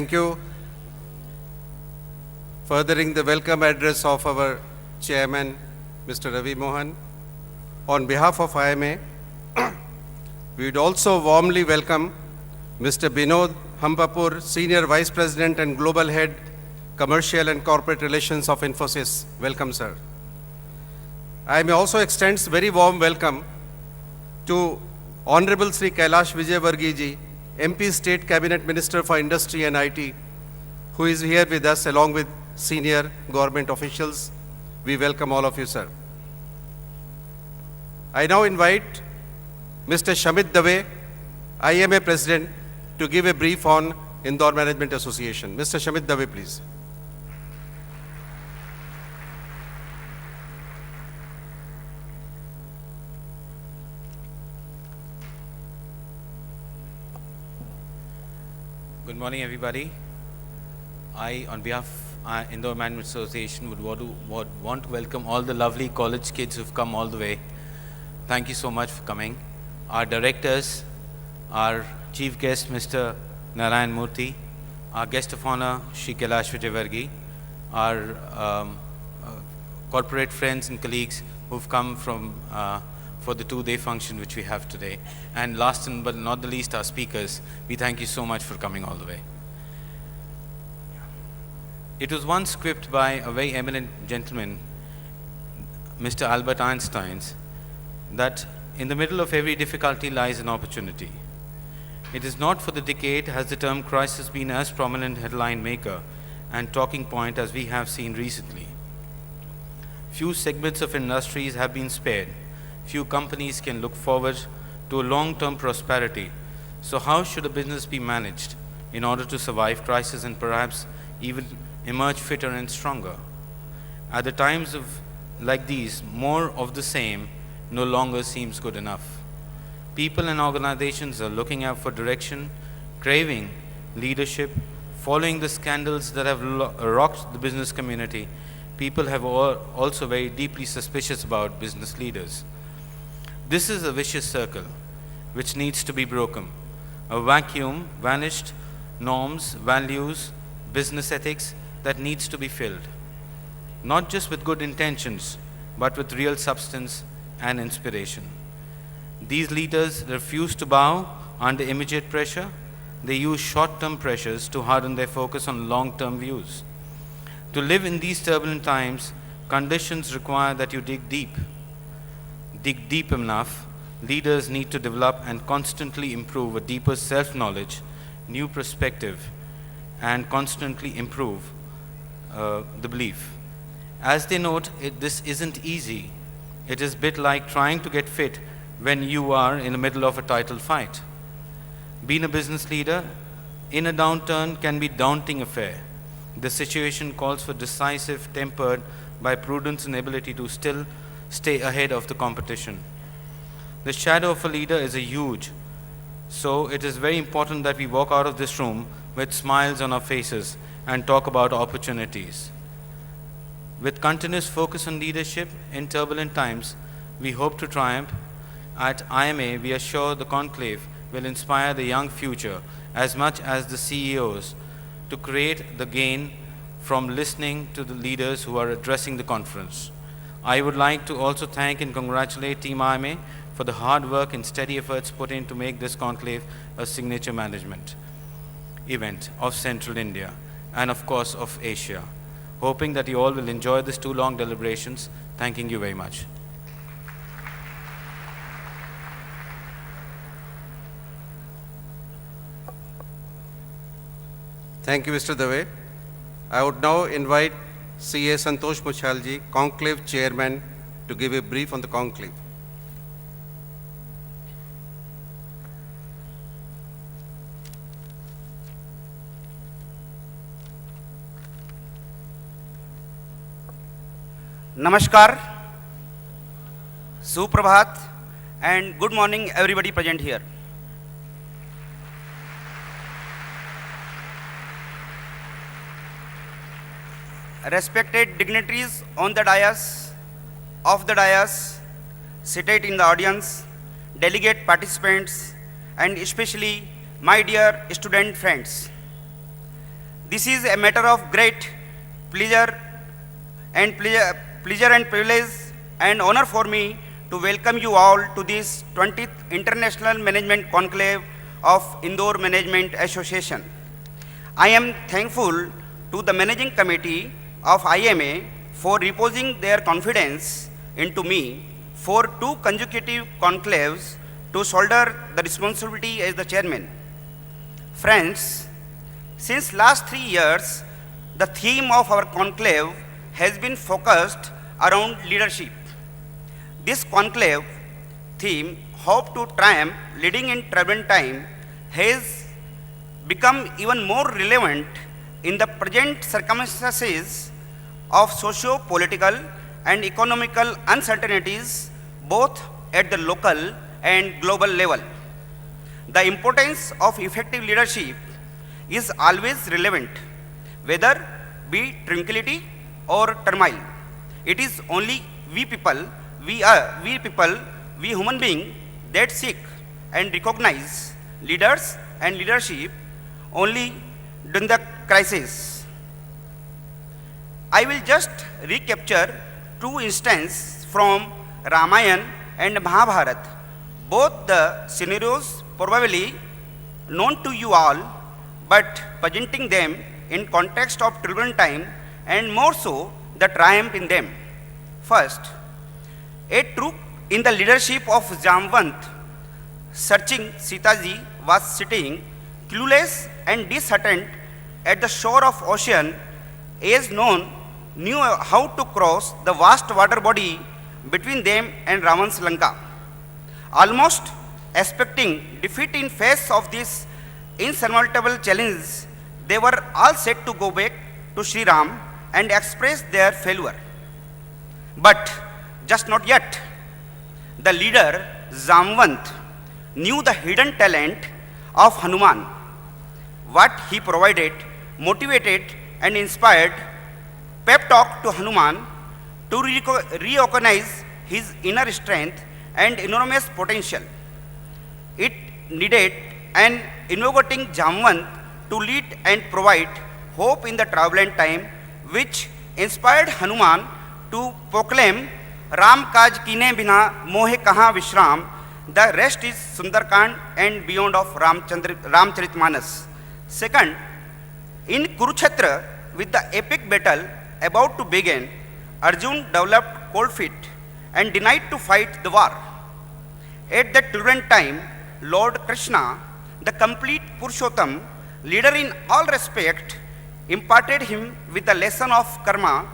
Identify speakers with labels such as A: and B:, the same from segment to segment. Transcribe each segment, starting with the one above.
A: Thank you. Furthering the welcome address of our chairman, Mr. Ravi Mohan, on behalf of IMA, we would also warmly welcome Mr. Binod Hampapur, Senior Vice President and Global Head, Commercial and Corporate Relations of Infosys. Welcome, sir. IMA also extends very warm welcome to Honorable Sri Kailash Vijayvargiya ji, MP State Cabinet Minister for Industry and IT, who is here with us along with senior government officials. We welcome all of you, sir. I now invite Mr. Shamit Dave, IMA President, to give a brief on Indore Management Association. Mr. Shamit Dave, please.
B: Good morning, everybody. I, on behalf of Indore Management Association, would want to welcome all the lovely college kids who've come all the way. Thank you so much for coming. Our directors, our chief guest, Mr. Narayan Murthy, our guest of honor, Shri Kailash Vijayvargiya, our corporate friends and colleagues who've come from for the two-day function which we have today. And last but not the least, our speakers. We thank you so much for coming all the way. It was once quipped by a very eminent gentleman, Mr. Albert Einstein, that in the middle of every difficulty lies an opportunity. It is not for the decade has the term crisis been as prominent headline maker and talking point as we have seen recently. Few segments of industries have been spared. Few companies can look forward to a long-term prosperity. So how should a business be managed in order to survive crisis and perhaps even emerge fitter and stronger? At the times like these, more of the same no longer seems good enough. People and organizations are looking out for direction, craving leadership, following the scandals that have rocked the business community. People have also very deeply suspicious about business leaders. This is a vicious circle which needs to be broken. A vacuum, vanished norms, values, business ethics that needs to be filled. Not just with good intentions, but with real substance and inspiration. These leaders refuse to bow under immediate pressure. They use short-term pressures to harden their focus on long-term views. To live in these turbulent times, conditions require that you dig deep. Dig deep enough, leaders need to develop and constantly improve a deeper self-knowledge, new perspective, and constantly improve the belief. As they note, this isn't easy. It is a bit like trying to get fit when you are in the middle of a title fight. Being a business leader in a downturn can be a daunting affair. The situation calls for decisive, tempered by prudence and ability to still stay ahead of the competition. The shadow of a leader is a huge, so it is very important that we walk out of this room with smiles on our faces and talk about opportunities. With continuous focus on leadership in turbulent times, we hope to triumph. At IMA, we are sure the conclave will inspire the young future as much as the CEOs to create the gain from listening to the leaders who are addressing the conference. I would like to also thank and congratulate Team IMA for the hard work and steady efforts put in to make this conclave a signature management event of Central India and of course of Asia. Hoping that you all will enjoy these 2 long deliberations. Thanking you very much.
A: Thank you, Mr. Dave. I would now invite C.A. Santosh Muchalji, Conclave Chairman, to give a brief on the conclave.
C: Namaskar, Suprabhat, and good morning everybody present here. Respected dignitaries on the dais, off the dais, seated in the audience, delegate participants, and especially my dear student friends. This is a matter of great pleasure and privilege and honor for me to welcome you all to this 20th International Management Conclave of Indore Management Association. I am thankful to the Managing Committee of IMA for reposing their confidence into me for 2 consecutive conclaves to shoulder the responsibility as the chairman. Friends, since last 3 years, the theme of our conclave has been focused around leadership. This conclave theme, Hope to Triumph Leading in Turbulent Time, has become even more relevant in the present circumstances of socio-political and economical uncertainties both at the local and global level. The importance of effective leadership is always relevant, whether be tranquility or turmoil. It is only we human beings that seek and recognize leaders and leadership only during the crisis. I will just recapture 2 instances from Ramayana and Mahabharata. Both the scenarios probably known to you all, but presenting them in context of turbulent time and more so the triumph in them. First, a troop in the leadership of Jamvant searching Sitaji was sitting clueless and disheartened at the shore of ocean, as none knew how to cross the vast water body between them and Ravan's Lanka. Almost expecting defeat in face of this insurmountable challenge, they were all set to go back to Sri Ram and express their failure. But just not yet. The leader, Jamvant, knew the hidden talent of Hanuman. What he provided motivated and inspired pep talk to Hanuman to recognize his inner strength and enormous potential. It needed an innovating Jamvant to lead and provide hope in the turbulent time, which inspired Hanuman to proclaim Ram kaj kine bina mohe kaha vishram. The rest is Sundarkand and beyond of Ramcharitmanas. Second, in Kurukshetra, with the epic battle about to begin, Arjun developed cold feet and denied to fight the war. At that turbulent time, Lord Krishna, the complete Purushottam, leader in all respect, imparted him with the lesson of karma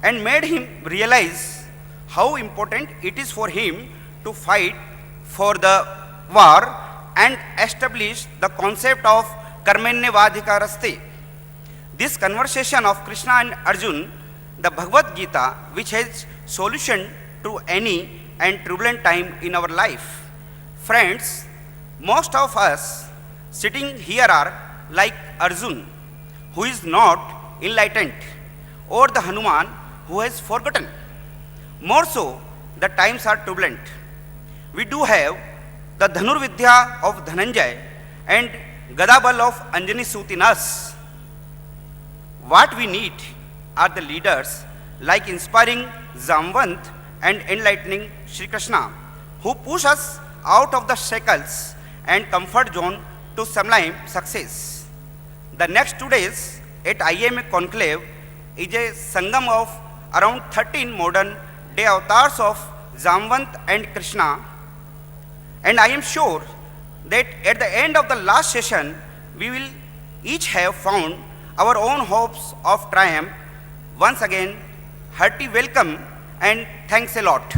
C: and made him realize how important it is for him to fight for the war and establish the concept of karmanyavadhikaraste. This conversation of Krishna and Arjun, the Bhagavad Gita, which has solution to any and turbulent time in our life. Friends, most of us sitting here are like Arjun, who is not enlightened, or the Hanuman, who has forgotten. More so, the times are turbulent. We do have the Dhanurvidya of Dhananjay and Gadabal of Anjani Sut in us. What we need are the leaders like inspiring Jamvant and enlightening Sri Krishna, who push us out of the shackles and comfort zone to sublime success. The next 2 days at IMA Conclave is a sangam of around 13 modern day avatars of Jamvant and Krishna, and I am sure that at the end of the last session, we will each have found our own hopes of triumph. Once again, hearty welcome and thanks a lot.